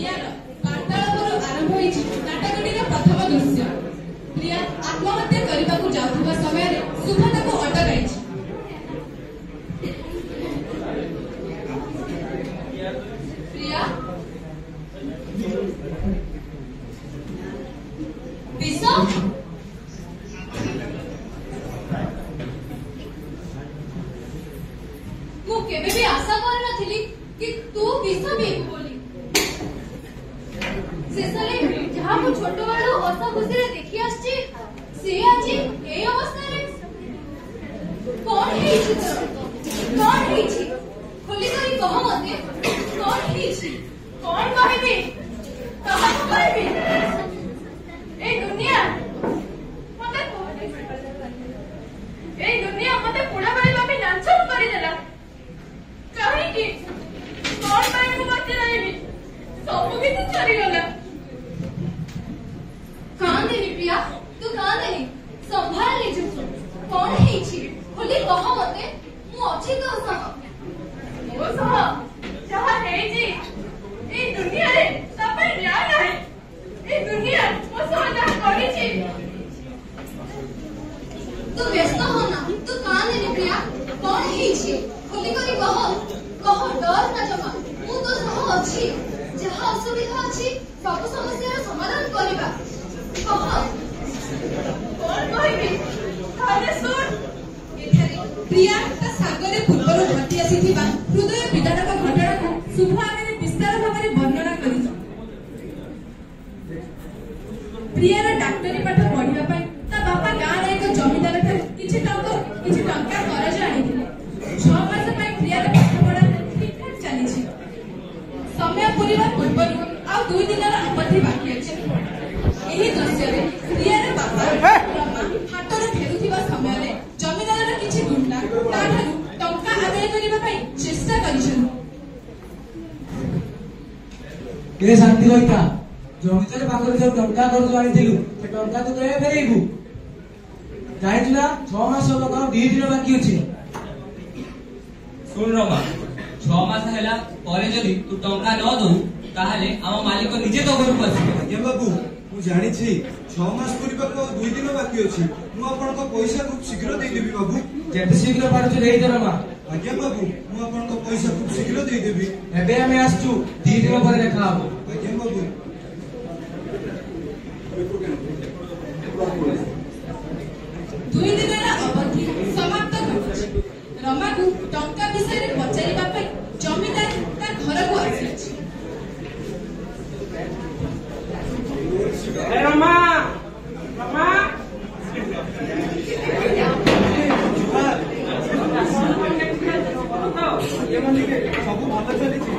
ପ୍ରିୟାର ବାର୍ତ୍ତାଳାପରୁ ଆରମ୍ଭ ହୋଇଛି ନାଟକଟିର ପ୍ରଥମ ଦୃଶ୍ୟ। ପ୍ରିୟା ଆତ୍ମହତ୍ୟା କରିବାକୁ ଯାଉଥିବା ସମୟରେ ଶୁଭ ତାକୁ ଅଟକାଇଛି। ପ୍ରିୟା ବିଷ ମୁଁ କେବେ ବି ଆଶା କରିନଥିଲି କି ତୁ ବିଷ ପିଇବୁ ବୋଲି। ଶେଷରେ ଯାହାକୁ ଛୋଟବେଳୁ ହସ ଖୁସିରେ ଦେଖି ଆସିଛି ସେ ଆଜି ଏଇ ଅବସ୍ଥାରେ। କଣ ହେଇଛି ତୋର? କଣ ହେଇଛି? ଖୋଲି କରି କହ ମତେ, କଣ ହେଇଛି? କଣ କହିବି? କାହାକୁ କହିବି? ଏଇ ଦୁନିଆ ମତେ ପୋଡ଼ା ବାଡ଼ି ଭାବି ଲାଞ୍ଚ କରିଦେଲା। କାହିଁକି? କଣ ପାଇଁ ମୁଁ ବଞ୍ଚି ରହିବି? ସବୁ କିଛି ସରିଗଲା। କାନ୍ଦେନି ପ୍ରିୟା, ତୁ କାନ୍ଦେନି, ସମ୍ଭାଳ ନିଜକୁ। କଣ ହେଇଛି ଖୋଲି କହ ମତେ, ମୁଁ ଅଛି ତୋ ସହ। ମୋ ସହ ଯାହା ହେଇଛି ଏଇ ଦୁନିଆରେ ତା ପାଇଁ ନ୍ୟାୟ ନାହିଁ। ଏଇ ଦୁନିଆ ମୋ ସହ ଯାହା କରିଛି। ତୁ ବ୍ୟସ୍ତ ହନା, ତୁ କାନ୍ଦେନି ପ୍ରିୟା। କଣ ହେଇଛି ଖୋଲି କରି କହ, କହ, ଡର ନା ଜମା। ମୁଁ ତୋ ସହ ଅଛି। ଯାହା ଅସୁବିଧା ଅଛି ସବୁ ସମସ୍ୟାର ସମାଧାନ କରିବା। କହ କଣ କହିବି? ତାହେଲେ ଶୁଣ। ଏଠାରେ ପ୍ରିୟା ତା ସାଙ୍ଗରେ ପୂର୍ବରୁ ଘଟି ଆସିଥିବା ହୃଦୟ ବିଦାରକ ଘଟଣାକୁ ଶୁଭ ଆଗରେ ବିସ୍ତାର ଭାବରେ ବର୍ଣ୍ଣନା କରିଛି। ପ୍ରିୟାର ଡାକ୍ତରୀ ପାଠ ପଢିବା ପାଇଁ ତା ବାପା ଗାଁର ଏକ ଜମିଦାର ଠାରୁ କିଛି ଟଙ୍କା କରଜ ଆଣିଥିଲେ। 6 ମାସ ପାଇଁ ପ୍ରିୟାର ପାଠ ପଢା ଠିକଠାକ ଚାଲିଛି। ସମୟ ପୂରିବା ପୂର୍ବରୁ ଆଉ 2 ଦିନର ଅବଧି ବାକି ଅଛି। ଏହି ଦୃଶ୍ୟରେ ପ୍ରିୟାର ବାପା ରମା ହାଟରୁ ଫେରୁଥିବା ସମୟରେ ଜମିଦାରର କିଛି ଗୁଣ୍ଡା ତାଠାରୁ ଟଙ୍କା ଆଦାୟ କରିବା ପାଇଁ ଚେଷ୍ଟା କରିଛନ୍ତି। ଶାନ୍ତି ରହିଥା, ଜମିଦାର ପାଖରୁ ଯୋଉ ଟଙ୍କା କରଜ ଆଣିଥିଲୁ ସେ ଟଙ୍କା ତୁ କେବେ ଫେରେଇବୁ? ଜାଣିଛୁ ନା 6 ମାସ ଲୋକର 2 ଦିନ ବାକି ଅଛି। ଶୁଣ ରମା, 6 ମାସ ହେଲା ପରେ ଯଦି ତୁ ଟଙ୍କା ନ ଦଉ ତାହେଲେ ଆମ ମାଲିକ ନିଜେ ତୋ ଘରକୁ ଆସିବେ। ଆଜ୍ଞା ବାବୁ, ମୁଁ ଜାଣିଛି 6 ମାସ ପୂରିବାକୁ ଆଉ 2 ଦିନ ବାକି ଅଛି। ମୁଁ ଆପଣଙ୍କ ପଇସା ଖୁବ ଶୀଘ୍ର ଦେଇଦେବି ବାବୁ। ଯେତେ ଶୀଘ୍ର ପାରୁଛୁ ଦେଇଦେ ରମା। ଆଜ୍ଞା ବାବୁ, ମୁଁ ଆପଣଙ୍କ ପଇସା ଖୁବ ଶୀଘ୍ର ଦେଇଦେବି। ଏବେ ଆମେ ଆସିଛୁ, 2 ଦିନ ପରେ ଦେଖା ହବ। ଆଜ୍ଞା ବାବୁ। 2 ଦିନର ଅବଧି ସମାପ୍ତ ଘଟୁଛି। ରମାକୁ ଟଙ୍କା ବିଷୟରେ ପଚାରିବା ପାଇଁ ଜମିଦାର ତା ଘରକୁ ଆସିଅଛି। ରମା, ସବୁ ଭଲ ଚାଲିଛି।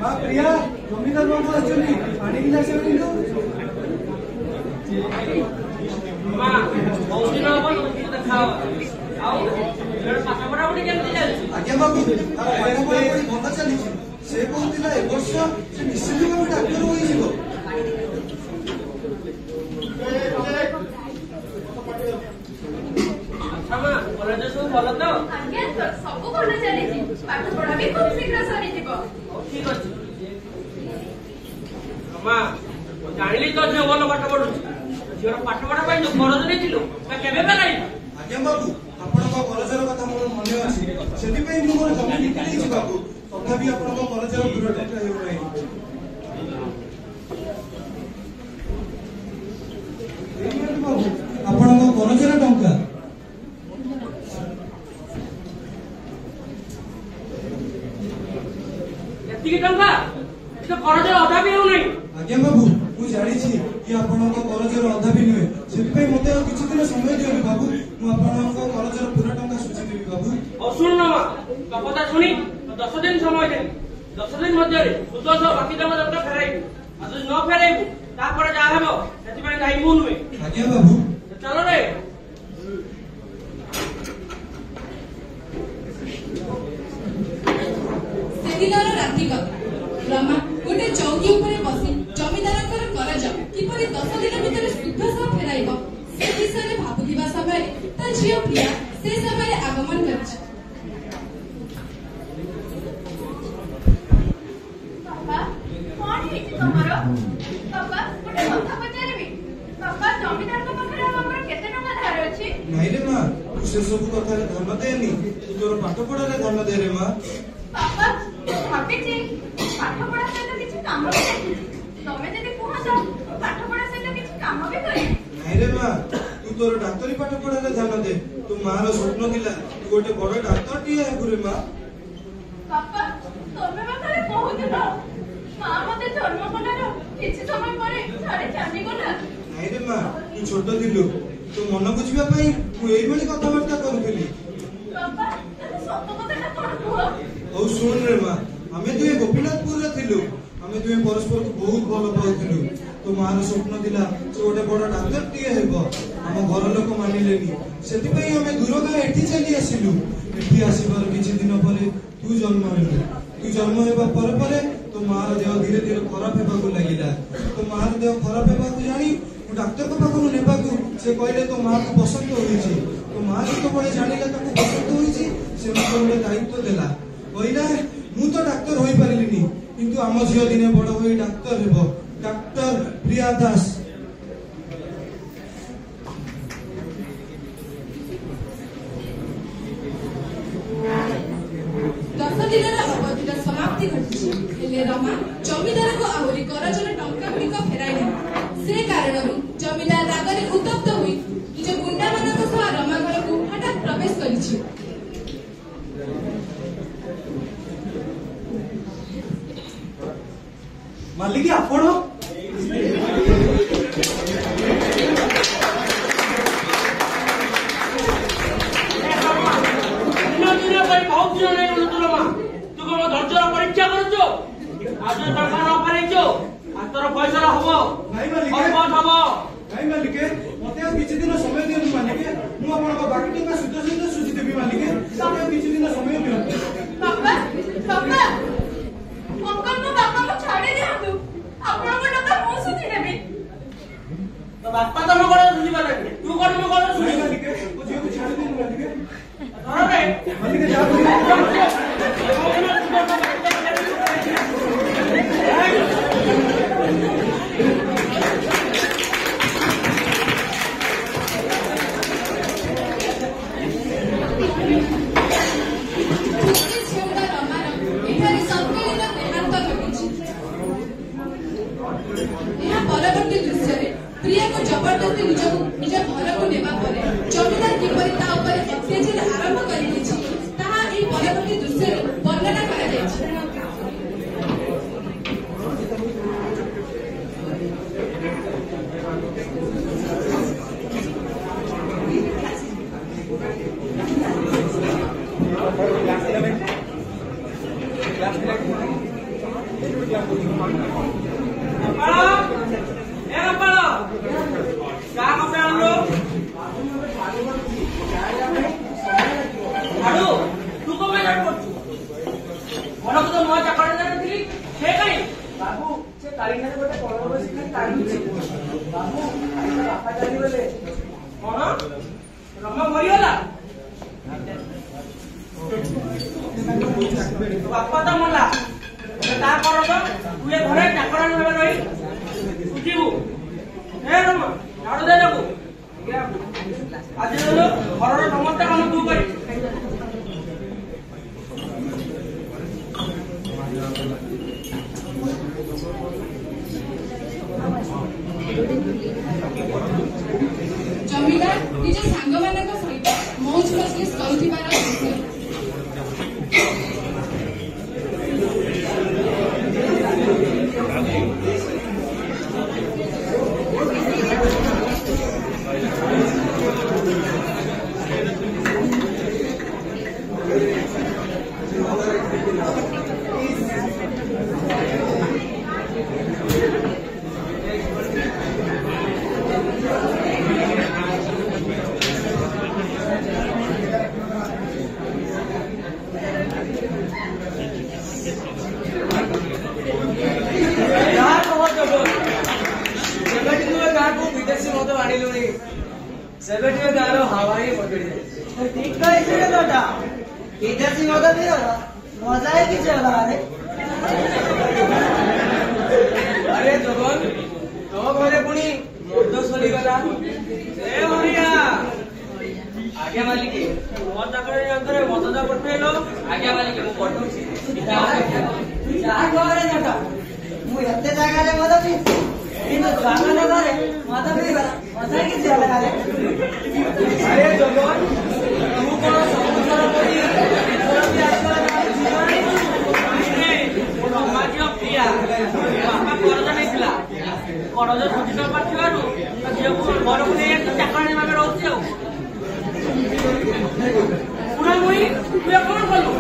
ମା ପ୍ରିୟା, ଜମିଦାର ବାବୁ ଆସିଛନ୍ତି, ପାଣି ଗିଲାସ କିନ୍ତୁ। ଆଜ୍ଞା ବାବୁ, ଭଲ ଚାଲିଛି। ସେ କହୁଥିଲା ଏ ବର୍ଷ ସେ ନିଶ୍ଚିତ ଭାବେ ଡାକ୍ତର ହୋଇଯିବ। ସବୁ ଭଲ ତ? ଆଜ୍ଞା ସାର୍, ସବୁ ଭଲ ଚାଲିଛି। ପାଠ ପଢା ବି ଖୁବ ଶୀଘ୍ର ସରିଯିବ। ଠିକ ଅଛି। ରମା, ଜାଣିଲି ତ ଝିଅ ଭଲ ପାଠ ପଢୁଛି। ଝିଅର ପାଠ ପଢା ପାଇଁ ଯୋଉ କରଜ ନେଇଥିଲୁ ତା କେବେ ଫେରାଇବୁ? ଆଜ୍ଞା ବାବୁ, ଆପଣଙ୍କ କରଜର କଥା ମୋର ମନେ ଅଛି। ସେଥିପାଇଁ ମୁଁ ମୋର ଜମି ବିକି ଦେଇଛି ବାବୁ। ତଥାପି ଆପଣଙ୍କ କରଜର ଦୂରଟା ହେଉନାହିଁ। ବାବୁ, ଆପଣଙ୍କ କରଜର ଟଙ୍କା। ଏତିକି ଟଙ୍କା? କରଜର ଅଧା ବି ହେଉନାହିଁ। ଆଜ୍ଞା ବାବୁ, ମୁଁ ଜାଣିଛି କି ଆପଣଙ୍କ କରଜର ଅଧା ବି ନୁହେଁ। ସେଥିପାଇଁ ମତେ ଆଉ କିଛି ଦିନ ସମୟ ଦିଅନ୍ତୁ ବାବୁ। ମୁଁ ଆପଣଙ୍କ କରଜର ପୁରା ଟଙ୍କା ସୁଝିଦେବି ବାବୁ। ଶୁଣ ରମା, ତୋ କଥା ଶୁଣି 10 ଦିନ ସମୟ ଦେବି। 10 ଦିନ ମଧ୍ୟରେ ସୁଧ ସହ ବାକି ଟଙ୍କା ତୋତେ ଫେରାଇବୁ। ଆଉ ଯଦି ନ ଫେରାଇବୁ ତାପରେ ଯାହା ହେବ ସେଥିପାଇଁ ଦାୟୀ ମୁଁ ନୁହେଁ। ଆଜ୍ଞା ବାବୁ। ଚାଲ ରେ। ସେଦିନର ରାତି କଥା। ରମା ଗୋଟେ ଚୌକି ଉପରେ ବସି ଜମିଦାରଙ୍କର କରଜ କିପରି 10 ଦିନ ଭିତରେ ସୁଧ ସହ ଫେରାଇବ ସେ ବିଷୟରେ ଭାବୁଥିବା ସମୟରେ ତା ଝିଅ ପ୍ରିୟା ସେ ସମୟରେ ଆଗମନ କରିଛି। ତମର ବାପା ଗୋଟେ କଥା ପଚାରିବି ବାପା ଜମିଦାରଙ୍କ ପାଖରେ ଆମର କେତେ ଟଙ୍କା ଧାର ଅଛି? ନାଇଁ ରେ ମା, ତୁ ସେ ସବୁ କଥାରେ ଧ୍ୟାନ ଦେନି, ତୁ ତୋର ପାଠ ପଢାରେ ଧ୍ୟାନ ଦେ ରେ ମା। ବାପା ମୁଁ ଭାବିଛି ପାଠ ପଢା ସହିତ କିଛି କାମ ବି ଦେଖିଛି। ତମେ ଯଦି କୁହତ ପାଠ ପଢା ସହିତ କିଛି କାମ ବି କରିବି। ନାଇଁ ରେ ମା, ତୁ ତୋର ଡାକ୍ତରୀ ପାଠ ପଢାରେ ଧ୍ୟାନ ଦେ। ତୋ ମାର ସ୍ୱପ୍ନ ଥିଲା ତୁ ଗୋଟେ ବଡ ଡାକ୍ତରଟିଏ ହେବୁ ରେ ମା। ବାପା ତମେ ବା କାଳେ କହୁଥିଲ ମା ମତେ ଜନ୍ମ କଲାର କିଛି ସମୟ ପରେ ଛାଡି ଚାଲିଗଲା। ନାଇଁ ରେ ମା, ତୁ ଛୋଟ ଥିଲୁ, ତୋ ମନ ବୁଝିବା ପାଇଁ ମୁଁ ଏଇଭଳି କଥାବାର୍ତ୍ତା କରୁଥିଲି। ବାପା ତମେ ସତ କଥାଟା କଣ କୁହ? ହଉ ଶୁଣ ରେ ମା, ଆମେ ଦୁହେଁ ଗୋପୀନାଥପୁରରେ ଥିଲୁ। ଆମେ ଦୁହେଁ ପରସ୍ପରକୁ ବହୁତ ଭଲ ପାଉଥିଲୁ। ତୋ ମାର ସ୍ୱପ୍ନ ଥିଲା ସେ ଗୋଟେ ବଡ ଡାକ୍ତରଟିଏ ହେବ। ଆମ ଘର ଲୋକ ମାନିଲେନି, ସେଥିପାଇଁ ଆମେ ଦୂର ଗାଁ ଏଠି ଚାଲି ଆସିଲୁ। ଏଠି ଆସିବାର କିଛି ଦିନ ପରେ ତୁ ଜନ୍ମ ହେଲୁ। ତୁ ଜନ୍ମ ହେବା ପରେ ପରେ ତୋ ମାର ଦେହ ଧୀରେ ଧୀରେ ଖରାପ ହେବାକୁ ଲାଗିଲା। ତୋ ମାର ଦେହ ଖରାପ ହେବାକୁ ଜାଣି ମୁଁ ଡାକ୍ତରଙ୍କ ପାଖକୁ ନେବାକୁ ସେ କହିଲେ ତୋ ମାକୁ ପସନ୍ଦ ହୋଇଛି। ତୋ ମା ଯେତେବେଳେ ଜାଣିଲା ତାକୁ ପସନ୍ଦ ହୋଇଛି ସେ ମତେ ଗୋଟେ ଦାୟିତ୍ୱ ଦେଲା। କହିଲା ମୁଁ ତ ଡାକ୍ତର ହୋଇପାରିଲିନି, କିନ୍ତୁ ଆମ ଝିଅ ଦିନେ ବଡ ହୋଇ ଡାକ୍ତର ହେବ, ଡାକ୍ତର ପ୍ରିୟା ଦାସ। ଦଶ ଦିନର ଅବଧିର ସମାପ୍ତି ଘଟିଛି, ହେଲେ ରମା ଜମିଦାରଙ୍କୁ ଆହୁରି କରଜର ଟଙ୍କା ଗୁଡ଼ିକ ଫେରାଇ ନାହିଁ। ସେ କାରଣରୁ ଜମିଦାର ରାଗରେ ଉତ୍ତପ୍ତ ହୋଇ ନିଜ ଗୁଣ୍ଡାମାନଙ୍କ ସହ ରମା ଘରକୁ ହଠାତ୍ ପ୍ରବେଶ କରିଛି। ମାଲିକ ଆପଣ? ପରୀକ୍ଷା କରୁଛୁ ଆজ ଟଙ୍କା ନ ପାଇଛୁ ତୋର ପଇସାର ହବ। ନାଇଁ ମାଲିକ, ନାଇଁ ମାଲିକ, ମତେ ଆଉ କିଛି ଦିନ ସମୟ ଦିଅନ୍ତୁ ମାଲିକ। ମୁଁ ଆପଣଙ୍କ ବାକି ଟଙ୍କା ସୁଧ ସହିତ ସୁଝିଦେବି ମାଲିକ। ମତେ ଆଉ କିଛି ଦିନ ସମୟ ଦିଅନ୍ତୁ। ବାପା ବାପା ଅଙ୍କଲଙ୍କ ବାପାଙ୍କୁ ଛାଡି ଦିଅନ୍ତୁ। ଆପଣଙ୍କ ଟଙ୍କା ମୁଁ ସୁଝିଦେବି। ତ ବାପା ତମ କଣ ବୁଝିପାରିଲାନି, ତୁ କଣ ମୋ କଣ ନାଇଁ ଶୁଣିବୁ? ମାଲିକ, ମୋ ଝିଅକୁ ଛାଡ଼ି ଦିଅନ୍ତୁ ମାଲିକ। ଧରରେ ମାଲିକ ଯାଆନ୍ତୁ। ଏହା ପରବର୍ତ୍ତୀ ଦୃଶ୍ୟରେ ପ୍ରିୟାକୁ ଜବରଦସ୍ତି ନିଜ ଘରକୁ ନେବା ପରେ ଜମିଦାର କିପରି ତା ଉପରେ ଅତ୍ୟାଚାର ଆରମ୍ଭ କରିଦେଇଛି ତାହା ଏହି ପରବର୍ତ୍ତୀ ଦୃଶ୍ୟରେ ବର୍ଣ୍ଣନା କରାଯାଇଛି। ବାପା ତ ମଲା ତା କର ତ ତୁ ଏ ଘରେ ଚାକରାଣୀ ଭାବେ ରହି ବୁଝିବୁ। ହେ ରମା ଝାଡୁ ଦେ ତାକୁ। ଆଜି ଘରର ସମସ୍ତେ କାମ ତୁ କରି ଜମିଦାର ନିଜ ସାଙ୍ଗମାନଙ୍କ ସହିତ ମୌଜ ମଜଲିସ କରୁଥିବାର ଦୃଶ୍ୟ। ସେବେଠୁ ଗାଁର ହାୱା ହିଁ ବଦଳି ଯାଇଛି। ଠିକ କହିଛୁ ରେ କଥା। ବିଦେଶୀ ମଦ ପିଇବାର ମଜା ହିଁ କିଛି ଅଲଗା ରେ। ପୁଣି ମଦ ସରିଗଲା। ଏ ହରିଆ ଆଜ୍ଞା ମାଲିକ। ମୋ ଚାକରି ଅନ୍ତରେ ମଦ ପଠେଇଲ। ଆଜ୍ଞା ମାଲିକ ମୁଁ ପଠଉଛି। ଯାହା ଘରେ ଜଟ ମୁଁ ଏତେ ଜାଗାରେ ମଦ ପିଇଛି କିନ୍ତୁ ସ୍ୱାମୀ ଘରେ ମଦ ପିଇବା ମଜା କିଛି ଅଲଗା। ଆରେ ଜଗନ ତୁ କଣ ସବୁଥର ପରି ଝିଅ ପ୍ରିୟା ବାପା କରଜ ନେଇଥିଲା। କରଜ ସୁଝି ନ ପାରୁଥିବାରୁ ଝିଅକୁ ଘରକୁ ନେଇ ଚାକରାଣୀ ଭାବେ ରହୁଛି। ଆଉ ବୁଢ଼ାବୁଢ଼ୀ ତୁ କଣ କଲୁ?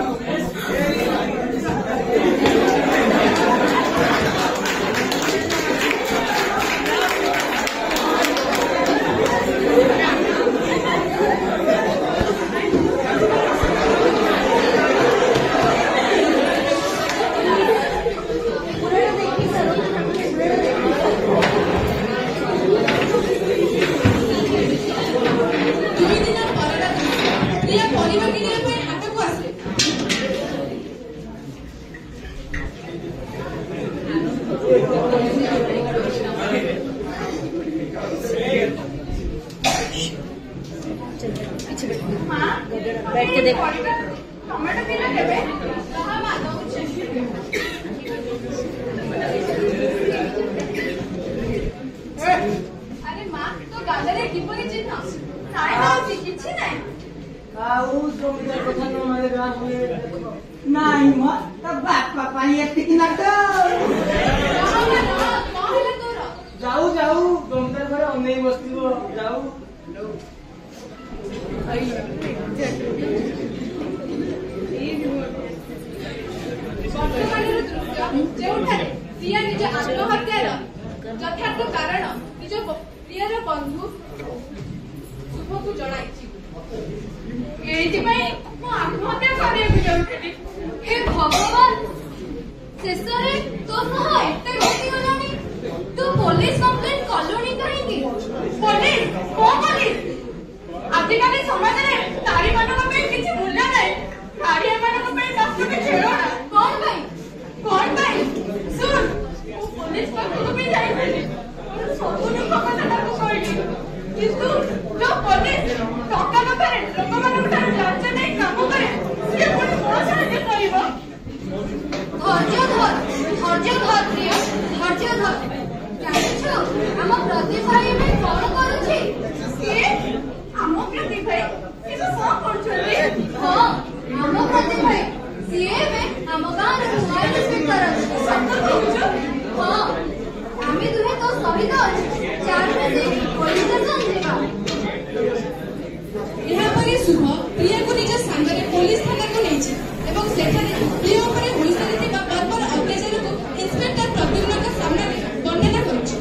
बैठ के देखो टमाटो पीला केबे कहा मानो अरे मां तो गालरे किपरि चिन्ह काय होची किछि नाही ଆଉ ଜମିଦାର କଥା ନ ମାନିବା ହୁଏ ନାଇଁ ମ ତା ବାପା ପାଇଁ ଏତିକି ନାଟ। ଯାଉ ଯାଉ ଜମିଦାର ଘରେ ଅନେଇ ବସିଥିବ। ଯାଉ ଯେଉଁଠାରେ ପ୍ରିୟା ନିଜ ଆତ୍ମହତ୍ୟାର ଯଥାର୍ଥ କାରଣ ନିଜ ପ୍ରିୟର ବନ୍ଧୁ ଶୁଭକୁ ଜଣାଇଛି। ଏଇଥିପାଇଁ ମୁଁ ଆତ୍ମହତ୍ୟା କରିବାକୁ ଯାଉଥିଲି। ହେ ଭଗବାନ ଶେଷରେ ତୋ ସହ ଏତେ ଘଟିଗଲାଣି। ତୁ ପୋଲିସ କମ୍ପ୍ଲେନ କଲୁଣି କାହିଁକି? ପୋଲିସ କଣ ପୋଲିସ? ଆଜିକାଲି ସମାଜରେ ନାରୀମାନଙ୍କ ପାଇଁ କିଛି ମୂଲ୍ୟ ନାହିଁ। ନାରୀମାନଙ୍କ ପାଇଁ ଡକ୍ଟର ଖେଳଣା। କଣ ପାଇଁ? କଣ ପାଇଁ? ଶୁଣ ମୁଁ ପୋଲିସ ପାଖକୁ ବି ଯାଇଥିଲି। ମୋର ସବୁ ଦୁଃଖ କଥା ତାକୁ କହିଲି କିନ୍ତୁ ଯୋଉ ପୋଲିସ ଟଙ୍କା ନପାରେ ଲୋକମାନଙ୍କ ଠାରୁ ଲାଞ୍ଚ ନେଇ କାମ କରେ ସେ ପୁଣି କଣ ସାହାଯ୍ୟ କରିବ? ଧୈର୍ଯ୍ୟ ଧର ପ୍ରିୟ ଧୈର୍ଯ୍ୟ ଧର। ଜାଣିଛୁ ଆମ ପ୍ରତିଭା ଏବେ କଣ କରୁଛି? ସିଏ ଆମ ପ୍ରତିଭା ଏବେ କଣ କରୁଛନ୍ତି? ହଁ ଆମ ପ୍ରତିଭା ସିଏ ଏବେ ଆମ ଗାଁର ନୂଆ ଇନ୍ସପେକ୍ଟର ଅଛି। ସତ କହୁଛୁ? ହଁ ଆମେ ଦୁହେଁ ତୋ ସହିତ ଅଛୁ। ଚାଲ ମିଶି ପୋଲିସ ଷ୍ଟେସନ ଯିବା। ଏହାପରେ ଶୁଭ ପ୍ରିୟାକୁ ନିଜ ସାଙ୍ଗରେ ପୋଲିସ ଥାନାକୁ ନେଇଛି ଏବଂ ସେଠାରେ ପ୍ରିୟା ଉପରେ ହୋଇସାରିଥିବା ବର୍ବର ଅତ୍ୟାଚାରକୁ ଇନ୍ସପେକ୍ଟର ପ୍ରଦ୍ୟୁମ୍ନଙ୍କ ସାମ୍ନାରେ ବର୍ଣ୍ଣନା କରୁଛି।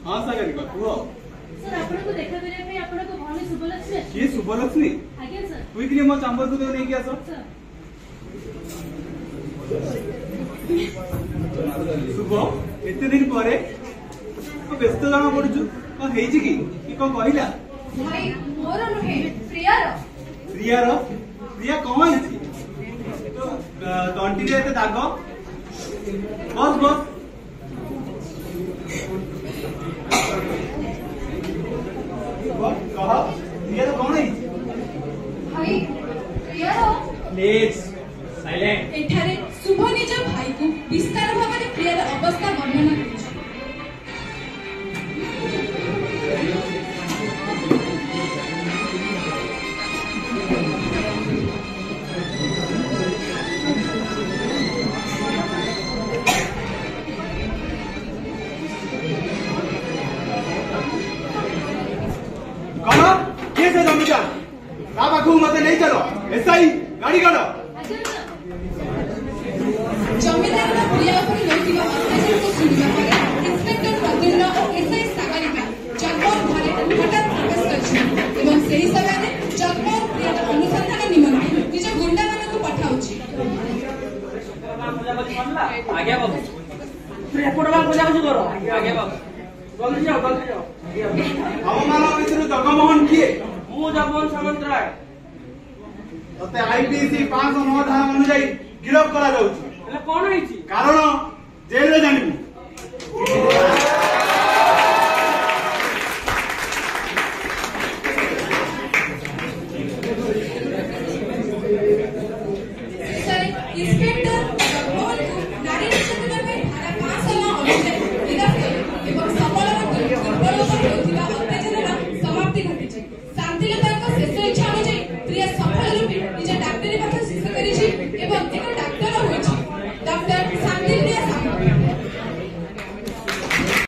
हाँ सागरिका कुह सर आपको देखा करने में आपको भौणी शुभलक्ष्मी किए शुभलक्ष्मी आज्ञा सर क्विकली मो चांबर को नहीं किया सर सर शुभ एते दिन पर व्यस्त जाना पड़ुछु कौन हेछि कि कौन कहला भाई मोर नुहे प्रियार प्रिया कौन हेछि तो तंटी रे एते दाग बस बस कह प्रिया तो कौन हेछि भाई प्रियार प्लीज साइलेंट ଏଠାରେ ଶୁଭ ନିଜ ଭାଇକୁ ବିସ୍ତାର ଭାବରେ ପ୍ରିୟାର ଅବସ୍ଥା ବର୍ଣ୍ଣନା କରୁଛି। कौन किए से जमीदार ता पाखु मते नहीं चलो एसआई गाड़ी काढ ଜମିଦାରର ପ୍ରିୟା ଉପରେ ହେଉଥିବା ଅତ୍ୟାଚାରକୁ ଶୁଣିବା ପରେ ଇନ୍ସପେକ୍ଟର ପ୍ରଦ୍ୟୁମ୍ନ ଓ ଏସ୍ଆଇ ସାଗରିକା ଜଗମୋହନ ଘରେ ହଠାତ୍ ପ୍ରବେଶ କରିଛନ୍ତି ଏବଂ ସେହି ସମୟରେ ଜଗମୋହନ ପ୍ରିୟାର ଅନୁସନ୍ଧାନ ନିମନ୍ତେ ନିଜ ଗୁଣ୍ଡାମାନଙ୍କୁ ପଠାଉଛି। ଆଜ୍ଞା ବାବୁ ତୁ ଏପଟ ବା ଖୋଜାଖୋଜି କର ଆଜ୍ଞା ବାବୁ ଜଲ୍ଦି ଯାଅ ଆମ ମାନଙ୍କ ଭିତରୁ ଜଗମୋହନ କିଏ? ମୁଁ ଜଗମୋହନ ସାମନ୍ତରାୟ। ତତେ IPC 509 ଧାରା ଅନୁଯାୟୀ ଗିରଫ କରାଯାଉଛି। ହେଲେ କଣ ହେଇଛି? କାରଣ ଜେଲରେ ଜାଣିବୁ।